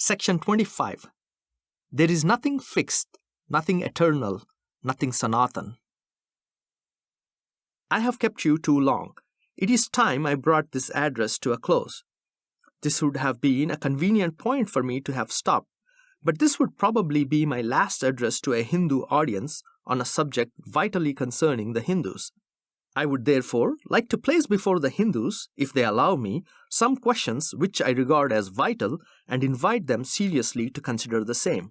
Section 25. There is nothing fixed, nothing eternal, nothing Sanatan. I have kept you too long. It is time I brought this address to a close. This would have been a convenient point for me to have stopped, but this would probably be my last address to a Hindu audience on a subject vitally concerning the Hindus. I would therefore like to place before the Hindus, if they allow me, some questions which I regard as vital and invite them seriously to consider the same.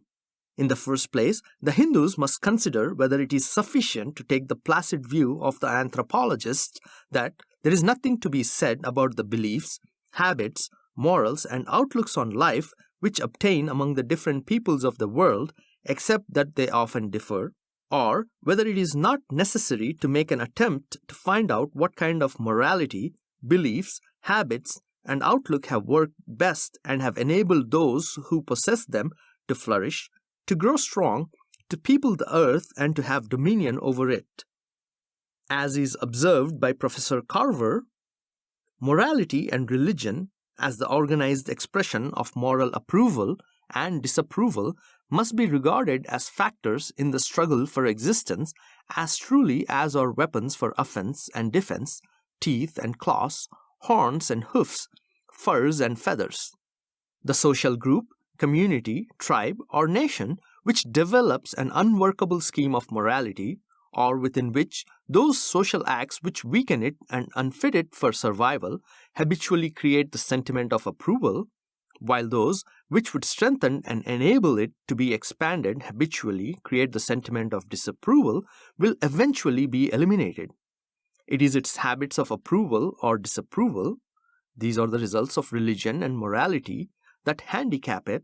In the first place, the Hindus must consider whether it is sufficient to take the placid view of the anthropologists that there is nothing to be said about the beliefs, habits, morals, and outlooks on life which obtain among the different peoples of the world, except that they often differ, or whether it is not necessary to make an attempt to find out what kind of morality, beliefs, habits, and outlook have worked best and have enabled those who possess them to flourish, to grow strong, to people the earth, and to have dominion over it. As is observed by Professor Carver, morality and religion, as the organized expression of moral approval and disapproval, must be regarded as factors in the struggle for existence as truly as are weapons for offense and defense, teeth and claws, horns and hoofs, furs and feathers. The social group, community, tribe, or nation which develops an unworkable scheme of morality, or within which those social acts which weaken it and unfit it for survival habitually create the sentiment of approval, while those which would strengthen and enable it to be expanded habitually create the sentiment of disapproval, will eventually be eliminated. It is its habits of approval or disapproval, these are the results of religion and morality, that handicap it,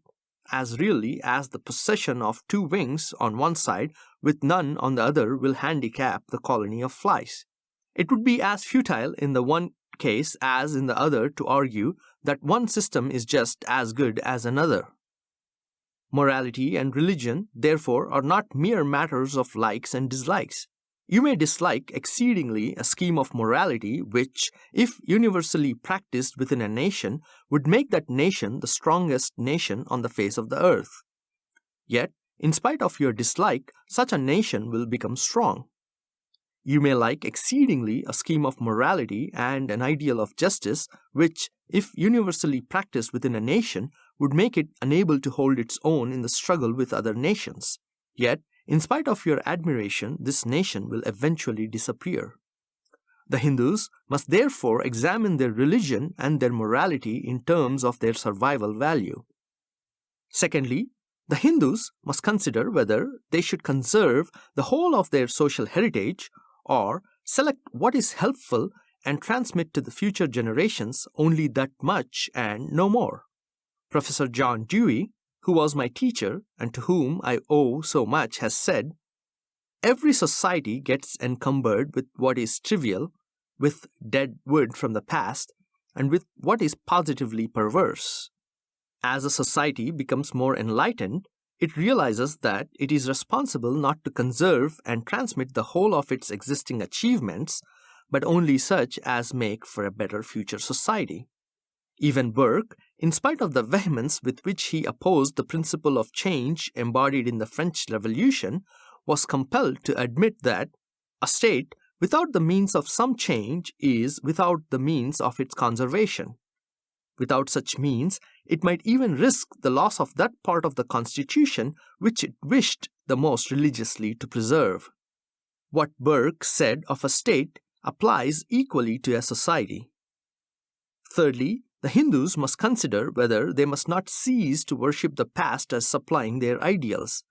as really as the possession of two wings on one side with none on the other will handicap the colony of flies. It would be as futile in the one case as in the other to argue that one system is just as good as another. Morality and religion, therefore, are not mere matters of likes and dislikes. You may dislike exceedingly a scheme of morality which, if universally practiced within a nation, would make that nation the strongest nation on the face of the earth. Yet, in spite of your dislike, such a nation will become strong. You may like exceedingly a scheme of morality and an ideal of justice which, if universally practiced within a nation, would make it unable to hold its own in the struggle with other nations. Yet, in spite of your admiration, this nation will eventually disappear. The Hindus must therefore examine their religion and their morality in terms of their survival value. Secondly, the Hindus must consider whether they should conserve the whole of their social heritage or select what is helpful and transmit to the future generations only that much and no more. Professor John Dewey, who was my teacher and to whom I owe so much, has said, "Every society gets encumbered with what is trivial, with dead wood from the past, and with what is positively perverse. As a society becomes more enlightened, it realizes that it is responsible not to conserve and transmit the whole of its existing achievements, but only such as make for a better future society." Even Burke, in spite of the vehemence with which he opposed the principle of change embodied in the French Revolution, was compelled to admit that a state without the means of some change is without the means of its conservation. Without such means, it might even risk the loss of that part of the Constitution which it wished the most religiously to preserve. What Burke said of a state applies equally to a society. Thirdly, the Hindus must consider whether they must not cease to worship the past as supplying their ideals.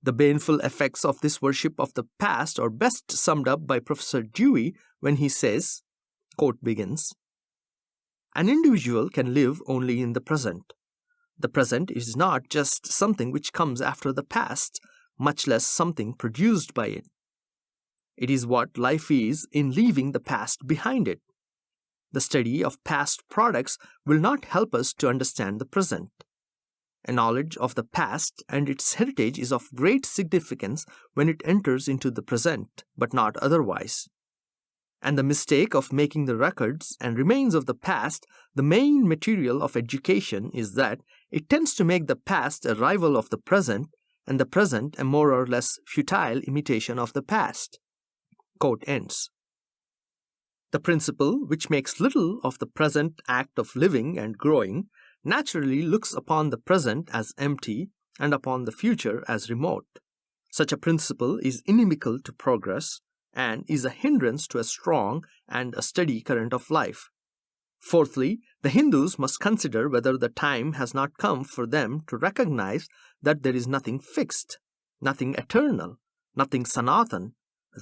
The baneful effects of this worship of the past are best summed up by Professor Dewey when he says, quote begins, "An individual can live only in the present. The present is not just something which comes after the past, much less something produced by it. It is what life is in leaving the past behind it. The study of past products will not help us to understand the present. A knowledge of the past and its heritage is of great significance when it enters into the present, but not otherwise. and the mistake of making the records and remains of the past the main material of education is that it tends to make the past a rival of the present and the present a more or less futile imitation of the past. Quote ends. The principle, which makes little of the present act of living and growing, naturally looks upon the present as empty and upon the future as remote. Such a principle is inimical to progress and is a hindrance to a strong and a steady current of life. Fourthly, the Hindus must consider whether the time has not come for them to recognize that there is nothing fixed, nothing eternal, nothing sanatan,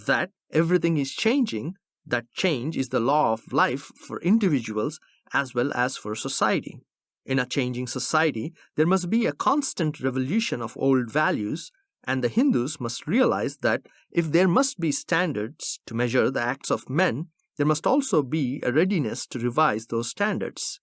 that everything is changing, that change is the law of life for individuals as well as for society. In a changing society, there must be a constant revolution of old values, and the Hindus must realize that if there must be standards to measure the acts of men, there must also be a readiness to revise those standards.